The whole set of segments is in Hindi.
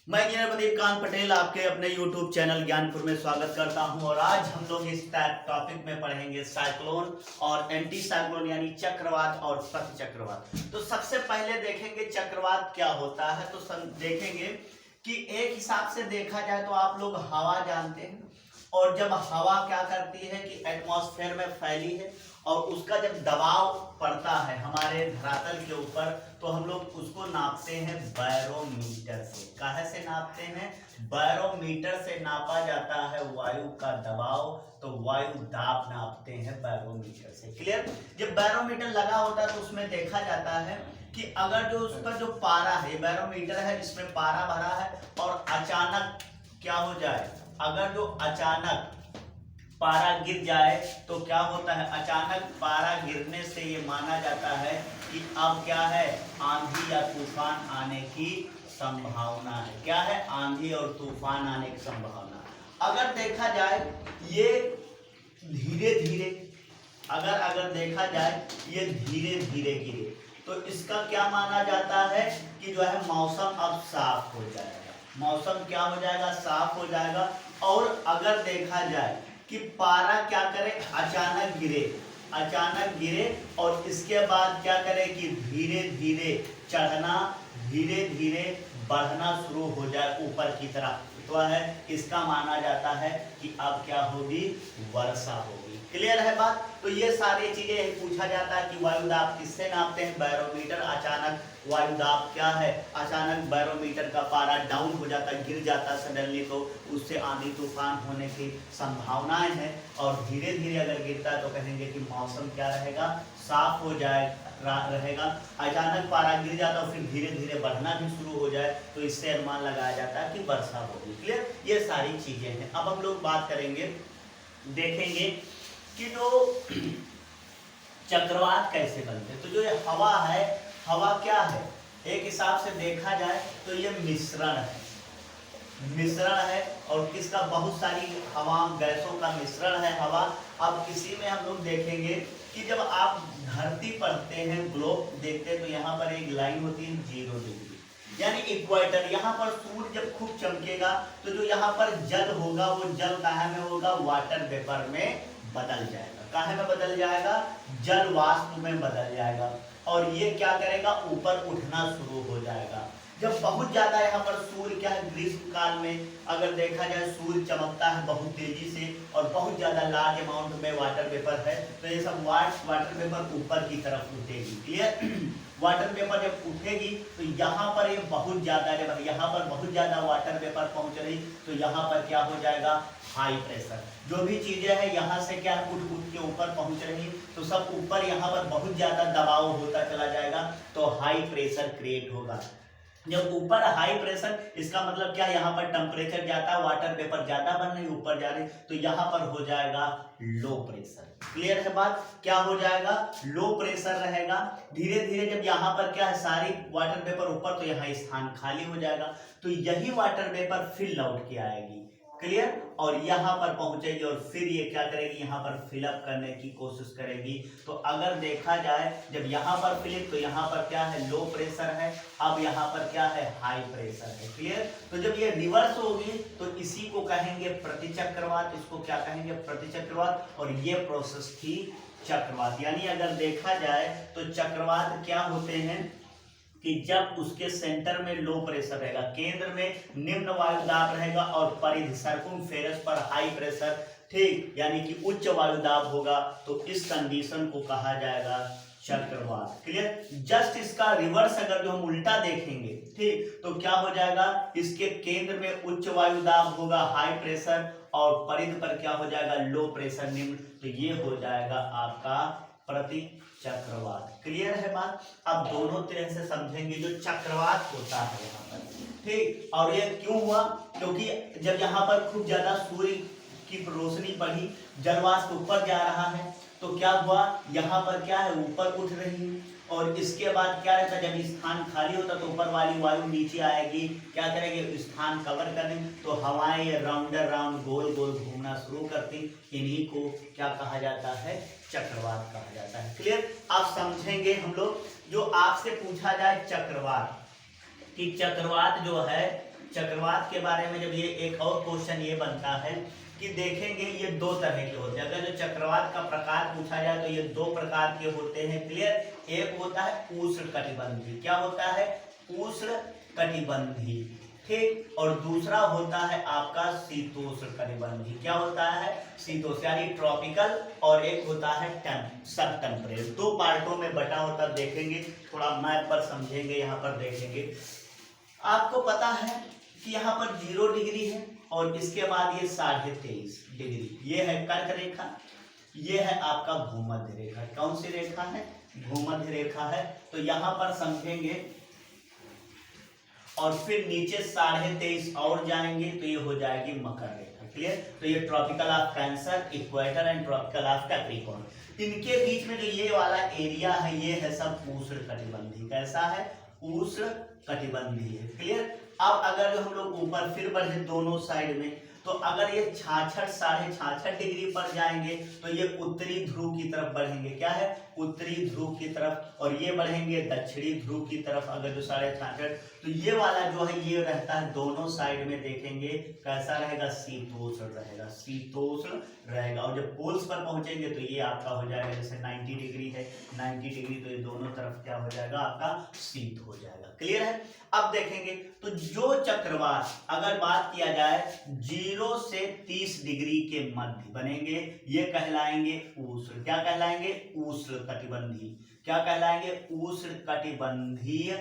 मैं इंजीनियर प्रदीप कांत पटेल आपके अपने YouTube चैनल ज्ञानपुर में स्वागत करता हूं। और आज हम लोग इस टॉपिक में पढ़ेंगे साइक्लोन और एंटी साइक्लोन यानी चक्रवात और प्रति चक्रवात। तो सबसे पहले देखेंगे चक्रवात क्या होता है। तो देखेंगे कि एक हिसाब से देखा जाए तो आप लोग हवा जानते हैं, और जब हवा क्या करती है कि एटमॉस्फेयर में फैली है और उसका जब दबाव पड़ता है हमारे धरातल के ऊपर, तो हम लोग उसको नापते हैं बैरोमीटर से। काहे से नापते हैं? बैरोमीटर से नापा जाता है वायु का दबाव, तो वायु दाब नापते हैं बैरोमीटर से। क्लियर? जब बैरोमीटर लगा होता है तो उसमें देखा जाता है कि अगर जो उस पर जो पारा है, बैरोमीटर है, इसमें पारा भरा है और अचानक क्या हो जाए, अगर जो अचानक पारा गिर जाए तो क्या होता है, अचानक पारा गिरने से ये माना जाता है कि अब क्या है, आंधी या तूफान आने की संभावना है। क्या है? आंधी और तूफान आने की संभावना। अगर देखा जाए ये धीरे धीरे, अगर देखा जाए ये धीरे धीरे गिरे तो इसका क्या माना जाता है कि जो है मौसम अब साफ हो जाएगा। मौसम क्या हो जाएगा? साफ हो जाएगा। और अगर देखा जाए कि पारा क्या करे, अचानक गिरे और इसके बाद क्या करे कि धीरे धीरे चढ़ना, धीरे धीरे बढ़ना शुरू हो जाए ऊपर की तरफ, तो है इसका माना जाता है कि अब क्या होगी, वर्षा होगी। क्लियर है बात? तो ये सारी चीजें पूछा जाता है कि वायु दाब किससे नापते हैं? बैरोमीटर। अचानक वायु दाब क्या है, अचानक बैरोमीटर का पारा डाउन हो जाता है, गिर जाता है सडनली, तो उससे आंधी तूफान होने की संभावनाएं हैं। और धीरे धीरे अगर गिरता है तो कहेंगे कि मौसम क्या रहेगा, साफ हो जाए रहेगा। अचानक पारा गिर जाता है और फिर धीरे धीरे बढ़ना भी शुरू हो जाए तो इससे अनुमान लगाया जाता है कि वर्षा होगी। क्लियर? ये सारी चीजें हैं। अब हम लोग बात करेंगे, देखेंगे कि जो चक्रवात कैसे बनते हैं। तो जो ये हवा है, हवा क्या है, एक हिसाब से देखा जाए तो ये मिश्रण है और किसका? बहुत सारी हवा गैसों का मिश्रण है हवा। अब इसी में हम लोग देखेंगे कि जब आप धरती पढ़ते हैं, ग्लोब देखते हैं, तो यहाँ पर एक लाइन होती है 0 डिग्री यानी इक्वेटर। यहाँ पर सूर्य जब खूब चमकेगा तो जो यहाँ पर जल होगा वो जल काहे में होगा, वाटर वेपर में बदल जाएगा। काहे में बदल जाएगा? जल वाष्प में बदल जाएगा और ये क्या करेगा, ऊपर उठना शुरू हो जाएगा। जब बहुत ज्यादा यहाँ पर सूर्य क्या है, ग्रीष्म काल में अगर देखा जाए सूर्य चमकता है बहुत तेजी से और बहुत ज्यादा लार्ज अमाउंट में वाटर वेपर है, तो ये सब वाटर वेपर ऊपर की तरफ उठेगी। क्लियर? वाटर वेपर जब उठेगी तो यहाँ पर ये बहुत ज्यादा, जब यहाँ पर बहुत ज्यादा वाटर वेपर पहुंच रही तो यहाँ पर क्या हो जाएगा, हाई प्रेशर। जो भी चीजें हैं यहाँ से क्या उठ के ऊपर पहुंच रही तो सब ऊपर यहाँ पर बहुत ज्यादा दबाव होता चला जाएगा तो हाई प्रेशर क्रिएट होगा। जब ऊपर हाई प्रेशर, इसका मतलब क्या, यहाँ पर टेम्परेचर जाता है, वाटर वेपर ज्यादा बन रही, ऊपर जा रही, तो यहाँ पर हो जाएगा लो प्रेशर। क्लियर है बात? क्या हो जाएगा, लो प्रेशर रहेगा। धीरे धीरे जब यहाँ पर क्या है, सारी वाटर वेपर ऊपर, तो यहाँ स्थान खाली हो जाएगा, तो यही वाटर वेपर फिर लौट के आएगी। क्लियर? और यहाँ पर पहुंचेगी और फिर ये क्या करेगी, यहाँ पर फिलअप करने की कोशिश करेगी। तो अगर देखा जाए जब यहाँ पर फिलिप, तो यहाँ पर क्या है, लो प्रेशर है, अब यहाँ पर क्या है, हाई प्रेशर है। क्लियर? तो जब ये रिवर्स होगी तो इसी को कहेंगे प्रतिचक्रवात। इसको क्या कहेंगे, प्रतिचक्रवात। और ये प्रोसेस थी चक्रवात। यानी अगर देखा जाए तो चक्रवात क्या होते हैं कि जब उसके सेंटर में लो प्रेशर रहेगा, केंद्र में निम्न वायु दाब रहेगा और परिधि सर्कुम्फेरस पर हाई प्रेशर, ठीक, यानी कि उच्च वायु दाब होगा, तो इस कंडीशन को कहा जाएगा चक्रवात। क्लियर? जस्ट इसका रिवर्स अगर जो हम उल्टा देखेंगे, ठीक, तो क्या हो जाएगा, इसके केंद्र में उच्च वायु दाब होगा, हाई प्रेशर, और परिधि पर क्या हो जाएगा, लो प्रेशर, निम्न, तो ये हो जाएगा आपका प्रति चक्रवात। क्लियर है बात? अब दोनों तरह से समझेंगे जो चक्रवात होता है यहाँ पर, ठीक। और ये क्यों हुआ, क्योंकि जब यहाँ पर खूब ज्यादा सूर्य की रोशनी पड़ी, जलवाष्प ऊपर जा रहा है, तो क्या हुआ, यहाँ पर क्या है, ऊपर उठ रही है, और इसके बाद क्या रहता, जब स्थान खाली होता तो ऊपर वाली वायु नीचे आएगी, क्या करेगी, स्थान कवर करने, तो हवाएं राउंडर राउंड गोल गोल घूमना शुरू करती। इन्हीं को क्या कहा जाता है, चक्रवात कहा जाता है। क्लियर? आप समझेंगे हम लोग, जो आपसे पूछा जाए चक्रवात, कि चक्रवात जो है, चक्रवात के बारे में जब ये एक और क्वेश्चन ये बनता है कि देखेंगे ये दो तरह के होते हैं। अगर जो चक्रवात का प्रकार पूछा जाए तो ये दो प्रकार के होते हैं, क्लियर। एक होता है उष्णकटिबंधीय, क्या होता है, उष्णकटिबंधीय, ठीक। और दूसरा होता है आपका शीतोष्णकटिबंधीय, क्या होता है, शीतोष्ण यानी ट्रॉपिकल, और एक होता है सब टेम्परेट। दो पार्टों में बटा होता देखेंगे, थोड़ा मैप पर समझेंगे, यहाँ पर देखेंगे। आपको पता है कि यहाँ पर 0 डिग्री है और इसके बाद ये 23.5 डिग्री, ये है कर्क रेखा, ये है आपका भूमध्य रेखा। कौन सी रेखा है, भूमध्य रेखा है। तो यहाँ पर समझेंगे और फिर नीचे 23.5 और जाएंगे तो ये हो जाएगी मकर रेखा, क्लियर। तो ये tropical of cancer, equator and tropical of Capricorn, इनके बीच में जो ये वाला एरिया है ये है सब उष्णकटिबंधीय। कैसा है, उष्णकटिबंधीय है, क्लियर। अब अगर हम लोग ऊपर फिर बढ़े दोनों साइड में, तो अगर ये 66.5 डिग्री पर जाएंगे तो ये उत्तरी ध्रुव की तरफ बढ़ेंगे, क्या है, उत्तरी ध्रुव की तरफ, और ये बढ़ेंगे दक्षिणी ध्रुव की तरफ। अगर जो 66.5, तो ये वाला जो है ये रहता है दोनों साइड में, देखेंगे कैसा रहेगा, शीतोष्ण रहेगा, शीतोष्ण रहेगा। और जब पोल्स पर पहुंचेंगे तो ये आपका हो जाएगा, जैसे 90 डिग्री है, 90 डिग्री, तो ये दोनों तरफ क्या हो जाएगा, आपका शीत हो जाएगा, क्लियर है। अब देखेंगे तो जो चक्रवात अगर बात किया जाए 0 से 30 डिग्री के मध्य बनेंगे, ये कहलाएंगे उष्ण, क्या कहलाएंगे, उष्णकटिबंधीय, क्या कहलाएंगे, उष्णकटिबंधीय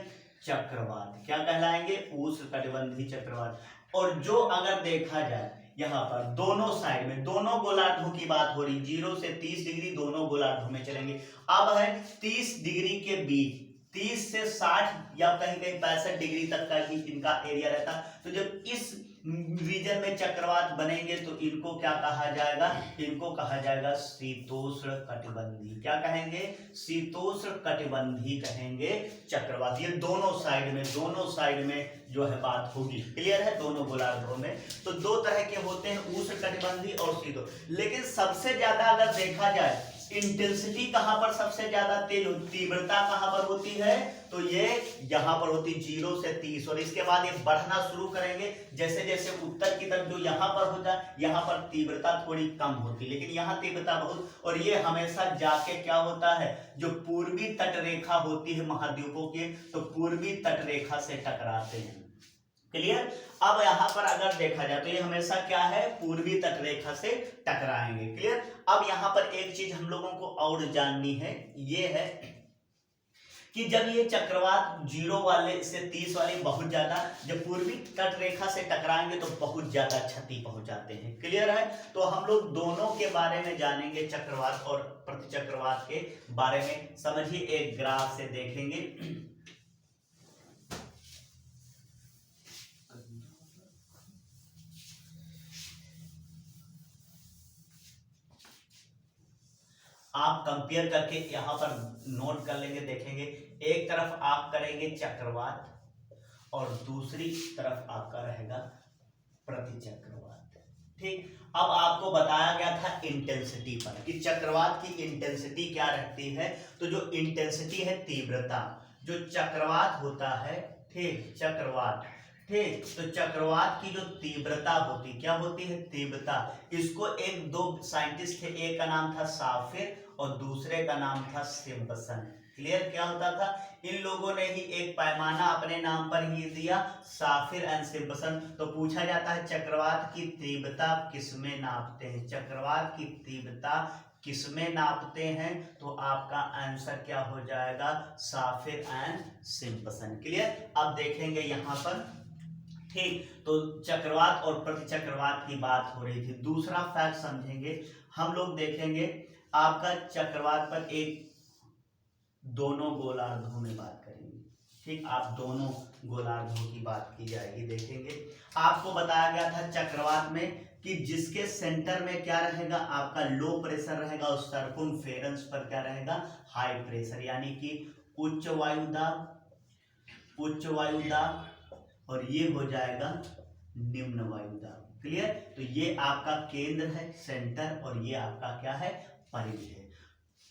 चक्रवात, क्या कहलाएंगे, उष्णकटिबंधीय चक्रवात। और जो अगर देखा जाए यहाँ पर दोनों साइड में, दोनों गोलार्धों की बात हो रही, 0 से 30 डिग्री दोनों गोलार्धों में चलेंगे। अब है 30 डिग्री के बीच, 30 से 60 या कहीं कहीं 65 डिग्री तक का ही इनका एरिया रहता। तो जब इस रीजन में चक्रवात बनेंगे तो इनको क्या कहा जाएगा, इनको कहा जाएगा शीतोष्ण कटिबंधीय, क्या कहेंगे, शीतोष्ण कटिबंधीय कहेंगे चक्रवात। ये दोनों साइड में जो है बात होगी, क्लियर है, दोनों गोलार्धों में। तो दो तरह के होते हैं, उष्णकटिबंधीय और शीतोष्ण। लेकिन सबसे ज्यादा अगर देखा जाए इंटेंसिटी कहां पर सबसे ज्यादा तेज होती, तीव्रता कहां पर होती है, तो ये यहां पर होती 0 से 30, और इसके बाद ये बढ़ना शुरू करेंगे जैसे जैसे उत्तर की तरफ, जो यहां पर हो जाए यहां पर तीव्रता थोड़ी कम होती, लेकिन यहां तीव्रता बहुत। और ये हमेशा जाके क्या होता है, जो पूर्वी तट रेखा होती है महाद्वीपों की, तो पूर्वी तट रेखा से टकराते हैं, क्लियर। अब यहां पर अगर देखा जाए तो ये हमेशा क्या है, पूर्वी तट रेखा से टकराएंगे, क्लियर। अब यहां पर एक चीज हम लोगों को और जाननी है, ये है कि जब ये चक्रवात 0 वाले से 30 वाले बहुत ज्यादा, जब पूर्वी तट रेखा से टकराएंगे तो बहुत ज्यादा क्षति पहुंचाते हैं, क्लियर है। तो हम लोग दोनों के बारे में जानेंगे, चक्रवात और प्रतिचक्रवात के बारे में। समझिए, एक ग्राफ से देखेंगे, आप कंपेयर करके यहां पर नोट कर लेंगे, देखेंगे एक तरफ आप करेंगे चक्रवात और दूसरी तरफ आपका रहेगा प्रतिचक्रवात, ठीक। अब आपको बताया गया था इंटेंसिटी पर कि चक्रवात की इंटेंसिटी क्या रहती है, तो जो इंटेंसिटी है तीव्रता, जो चक्रवात होता है, ठीक, चक्रवात, ठीक, तो चक्रवात की जो तीव्रता होती, क्या होती है, तीव्रता। इसको एक दो साइंटिस्ट थे, एक का नाम था साफिर और दूसरे का नाम था सिम्पसन, क्लियर। क्या होता था, इन लोगों ने ही एक पैमाना अपने नाम पर ही दिया, साफिर एंड सिम्पसन। तो पूछा जाता है चक्रवात की तीव्रता किसमें नापते हैं, चक्रवात की तीव्रता किसमें नापते हैं, तो आपका आंसर क्या हो जाएगा, साफिर एंड सिम्पसन, क्लियर। अब देखेंगे यहां पर, ठीक, तो चक्रवात और प्रतिचक्रवात की बात हो रही थी। दूसरा फैक्ट समझेंगे हम लोग, देखेंगे आपका चक्रवात पर एक दोनों गोलार्धों में बात करेंगे, ठीक, आप दोनों गोलार्धों की बात की जाएगी, देखेंगे। आपको बताया गया था चक्रवात में कि जिसके सेंटर में क्या रहेगा, आपका लो प्रेशर रहेगा और सर्कुम्फेरेंस पर क्या रहेगा, हाई प्रेशर, यानी कि उच्च वायुदाब, और ये हो जाएगा निम्न वायुदाब, क्लियर। तो ये आपका केंद्र है, सेंटर, और ये आपका क्या है, परिधि है,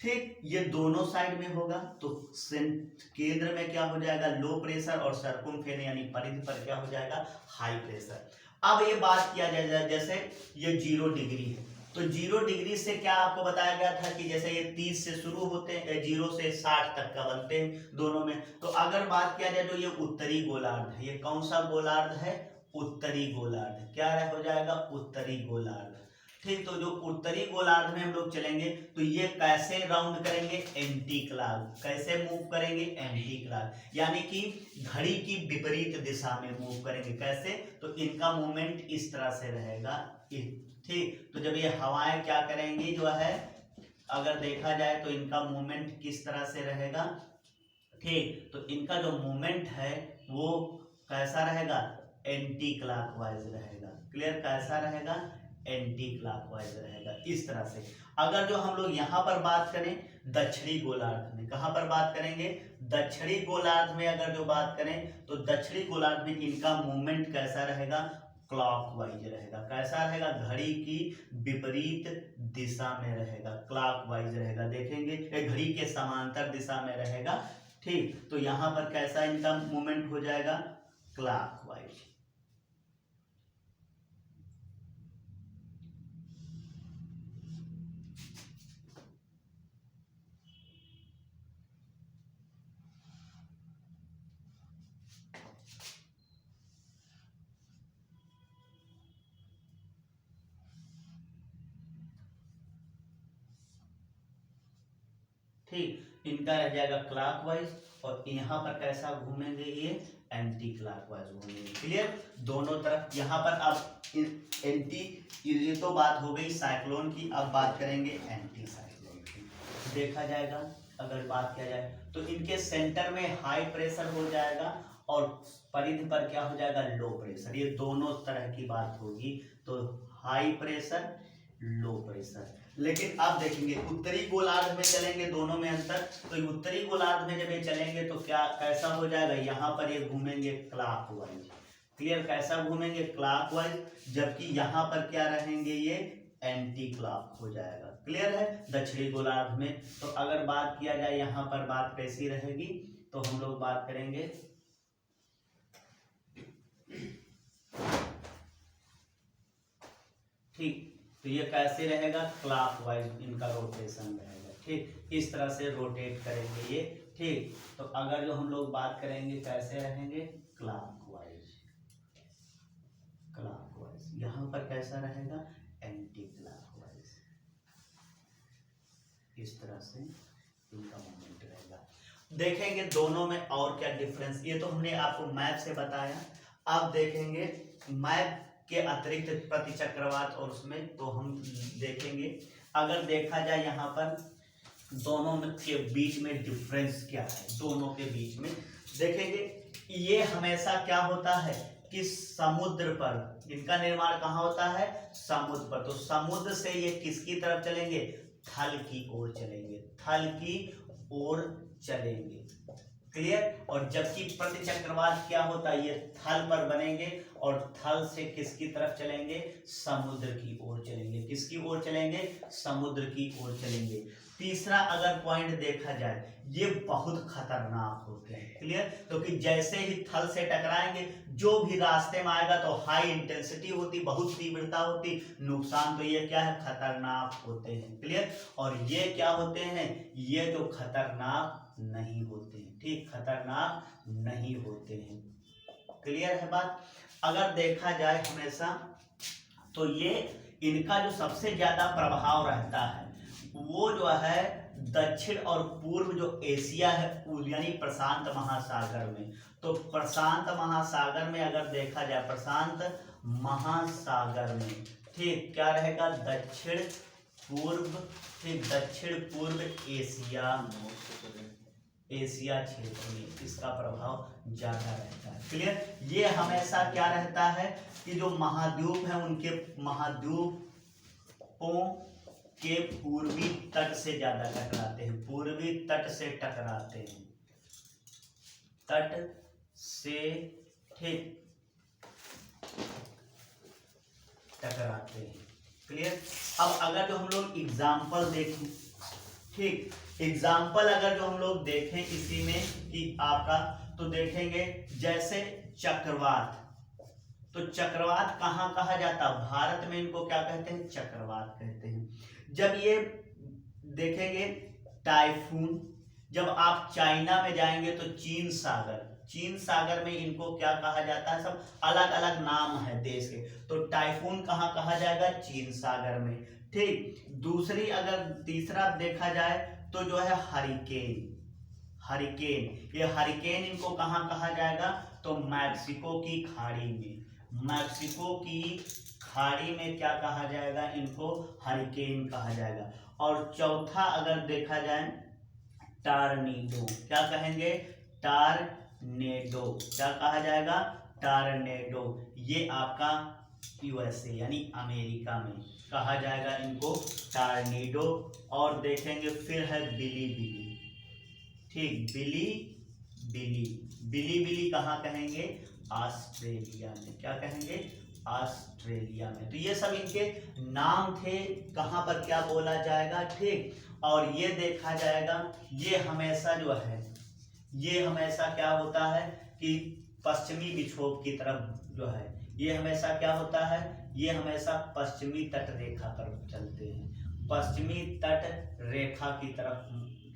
ठीक, ये दोनों साइड में होगा तो केंद्र में क्या हो जाएगा, लो प्रेशर, और सर्कुम्फेरेंस यानी परिधि पर क्या हो जाएगा, हाई प्रेशर। अब ये बात किया जाए, जैसे ये 0 डिग्री है, तो 0 डिग्री से क्या आपको बताया गया था कि जैसे ये 30 से शुरू होते हैं, 0 से 60 तक का बनते हैं दोनों में। तो अगर बात किया जाए तो ये उत्तरी गोलार्ध है। ये कौन सा गोलार्ध है, उत्तरी गोलार्ध। क्या हो जाएगा, उत्तरी गोलार्ध। ठीक, तो जो उत्तरी गोलार्ध में हम लोग चलेंगे तो ये कैसे राउंड करेंगे, एंटी क्लॉक। कैसे मूव करेंगे, एंटी क्लॉक, यानी कि घड़ी की विपरीत दिशा में मूव करेंगे। कैसे, तो इनका मूवमेंट इस तरह से रहेगा। ठीक, तो जब ये हवाएं क्या करेंगी जो है, अगर देखा जाए तो इनका मूवमेंट किस तरह से रहेगा। ठीक, तो इनका जो मूवमेंट है वो कैसा रहेगा, एंटी क्लॉकवाइज रहेगा। क्लियर, कैसा रहेगा, एंटी क्लॉकवाइज रहेगा, इस तरह से। अगर जो हम लोग यहाँ पर बात करें दक्षिणी गोलार्ध में, कहाँ पर बात करेंगे, दक्षिणी गोलार्ध में अगर जो बात करें तो दक्षिणी गोलार्ध में इनका मूवमेंट कैसा रहेगा, क्लॉकवाइज रहेगा। कैसा रहेगा, घड़ी की विपरीत दिशा में रहेगा, क्लॉकवाइज रहेगा। देखेंगे घड़ी के समांतर दिशा में रहेगा। ठीक, तो यहाँ पर कैसा इनका मूवमेंट हो जाएगा, क्लॉकवाइज। ठीक, इनका रह जाएगा क्लॉकवाइज, और यहाँ पर कैसा घूमेंगे, ये एंटी क्लॉकवाइज घूमेंगे। क्लियर, दोनों तरफ। यहाँ पर अब एंटी, ये तो बात हो गई साइक्लोन की, अब बात करेंगे एंटी साइक्लोन की। देखा जाएगा, अगर बात किया जाए तो इनके सेंटर में हाई प्रेशर हो जाएगा और परिधि पर क्या हो जाएगा, लो प्रेशर। ये दोनों तरह की बात होगी, तो हाई प्रेशर, लो प्रेशर। लेकिन अब देखेंगे उत्तरी गोलार्ध में चलेंगे, दोनों में अंतर। तो उत्तरी गोलार्ध में जब ये चलेंगे तो क्या कैसा हो जाएगा, यहाँ पर ये घूमेंगे क्लॉकवाइज। क्लियर, कैसा घूमेंगे, क्लॉकवाइज, जबकि यहाँ पर क्या रहेंगे, ये एंटी क्लॉक हो जाएगा। क्लियर है, दक्षिणी गोलार्ध में। तो अगर बात किया जाए यहाँ पर बात कैसी रहेगी, तो हम लोग बात करेंगे, ठीक, तो ये कैसे रहेगा, क्लॉकवाइज इनका रोटेशन रहेगा। ठीक, इस तरह से रोटेट करेंगे ये। ठीक, तो अगर जो हम लोग बात करेंगे कैसे रहेंगे, क्लॉकवाइज। क्लॉकवाइज यहाँ पर कैसा रहेगा, एंटी क्लॉकवाइज। इस तरह से इनका मूवमेंट रहेगा। देखेंगे दोनों में और क्या डिफरेंस, ये तो हमने आपको मैप से बताया। अब देखेंगे मैप के अतिरिक्त प्रतिचक्रवात, और उसमें तो हम देखेंगे, अगर देखा जाए यहाँ पर दोनों के बीच में डिफरेंस क्या है, दोनों के बीच में देखेंगे। ये हमेशा क्या होता है कि समुद्र पर, इनका निर्माण कहाँ होता है, समुद्र पर। तो समुद्र से ये किसकी तरफ चलेंगे, थल की ओर चलेंगे, थल की ओर चलेंगे। क्लियर, और जबकि प्रतिचक्रवात क्या होता है, ये थल पर बनेंगे और थल से किसकी तरफ चलेंगे, समुद्र की ओर चलेंगे। किसकी ओर चलेंगे, समुद्र की ओर चलेंगे। तीसरा अगर पॉइंट देखा जाए, ये बहुत खतरनाक होते हैं। क्लियर, क्योंकि जैसे ही थल से टकराएंगे, जो भी रास्ते में आएगा तो हाई इंटेंसिटी होती, बहुत तीव्रता होती, नुकसान तो ये क्या है, खतरनाक होते हैं। क्लियर, और ये क्या होते हैं, ये जो खतरनाक नहीं होते हैं। ठीक, खतरनाक नहीं होते हैं। क्लियर है बात। अगर देखा जाए हमेशा, तो ये इनका जो सबसे ज्यादा प्रभाव रहता है वो जो है दक्षिण और पूर्व जो एशिया है, यानी प्रशांत महासागर में। तो प्रशांत महासागर में अगर देखा जाए, प्रशांत महासागर में, ठीक, क्या रहेगा, दक्षिण पूर्व, ठीक, दक्षिण पूर्व एशिया, एशिया क्षेत्र में इसका प्रभाव ज्यादा रहता है। क्लियर, ये हमेशा क्या रहता है कि जो महाद्वीप है उनके महाद्वीपों के पूर्वी तट से ज्यादा टकराते हैं, पूर्वी तट से टकराते हैं, तट से, ठीक, टकराते हैं। क्लियर, अब अगर जो हम लोग एग्जाम्पल देखें, ठीक, एग्जाम्पल अगर जो हम लोग देखें इसी में कि आपका, तो देखेंगे जैसे चक्रवात, तो चक्रवात कहाँ कहा जाता है? भारत में इनको क्या कहते हैं? चक्रवात कहते हैं। जब ये देखेंगे टाइफून, जब आप चाइना में जाएंगे तो चीन सागर, चीन सागर में इनको क्या कहा जाता है? सब अलग अलग नाम है देश के। तो टाइफून कहाँ कहा जाएगा? चीन सागर में। ठीक, दूसरी अगर तीसरा देखा जाए तो जो है हरिकेन, हरिकेन, ये हरिकेन इनको कहाँ कहा जाएगा? तो मैक्सिको की खाड़ी में, मैक्सिको की खाड़ी में क्या कहा जाएगा? इनको हरिकेन कहा जाएगा। और चौथा अगर देखा जाए टार्नेडो, क्या कहेंगे? टार्नेडो, क्या कहा जाएगा? टार्नेडो, ये आपका यूएसए यानी अमेरिका में कहा जाएगा इनको टार्नेडो। और देखेंगे फिर है बिली बिली, ठीक, बिली बिली, बिली बिली कहाँ कहेंगे? ऑस्ट्रेलिया में, क्या कहेंगे? ऑस्ट्रेलिया में। तो ये सब इनके नाम थे, कहाँ पर क्या बोला जाएगा। ठीक, और ये देखा जाएगा, ये हमेशा जो है, ये हमेशा क्या होता है कि पश्चिमी विक्षोभ की तरफ जो है, ये हमेशा क्या होता है? ये हमेशा पश्चिमी तट रेखा पर चलते हैं, पश्चिमी तट रेखा की तरफ,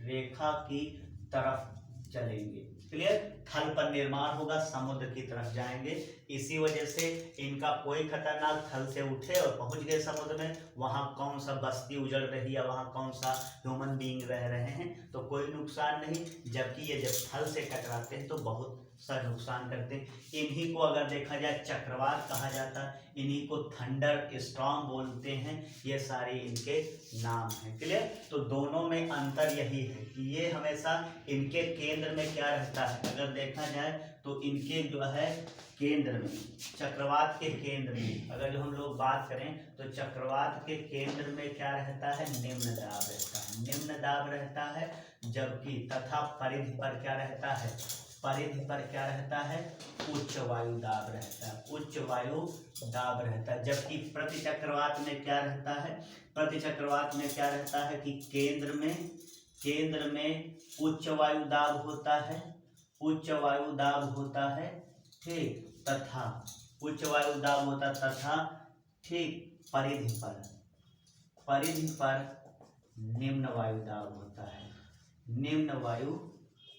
रेखा की तरफ चलेंगे। क्लियर? थल पर निर्माण होगा, समुद्र की तरफ जाएंगे। इसी वजह से इनका कोई खतरनाक थल से उठे और पहुंच गए समुद्र में, वहां कौन सा बस्ती उजड़ रही है, वहां कौन सा ह्यूमन बीइंग रह रहे हैं, तो कोई नुकसान नहीं। जबकि ये जब थल से टकराते हैं तो बहुत सा नुकसान करते हैं। इन्हीं को अगर देखा जाए चक्रवात कहा जाता है, इन्हीं को थंडर स्टॉर्म बोलते हैं। ये सारे इनके नाम हैं। क्लियर? तो दोनों में अंतर यही है कि ये हमेशा इनके केंद्र में क्या रहता है, अगर देखा जाए तो इनके जो है केंद्र में, चक्रवात के केंद्र में अगर जो हम लोग बात करें तो चक्रवात के केंद्र में क्या रहता है? निम्न दाब रहता है, निम्न दाब रहता है। जबकि तथा परिधि पर क्या रहता है? परिधि पर क्या रहता है? उच्च वायु दाब रहता है, उच्च वायु दाब रहता है। जबकि प्रति चक्रवात में क्या रहता है? प्रति चक्रवात में क्या रहता है कि केंद्र में उच्च वायु दाब होता है, उच्च वायु दाब होता है। ठीक, तथा उच्च वायु दाब होता तथा ठीक परिधि पर निम्न वायु दाब होता है, निम्न वायु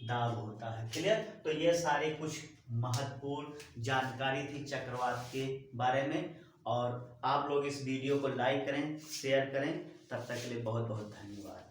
दाब होता है। क्लियर? तो ये सारे कुछ महत्वपूर्ण जानकारी थी चक्रवात के बारे में। और आप लोग इस वीडियो को लाइक करें, शेयर करें। तब तक के लिए बहुत बहुत धन्यवाद।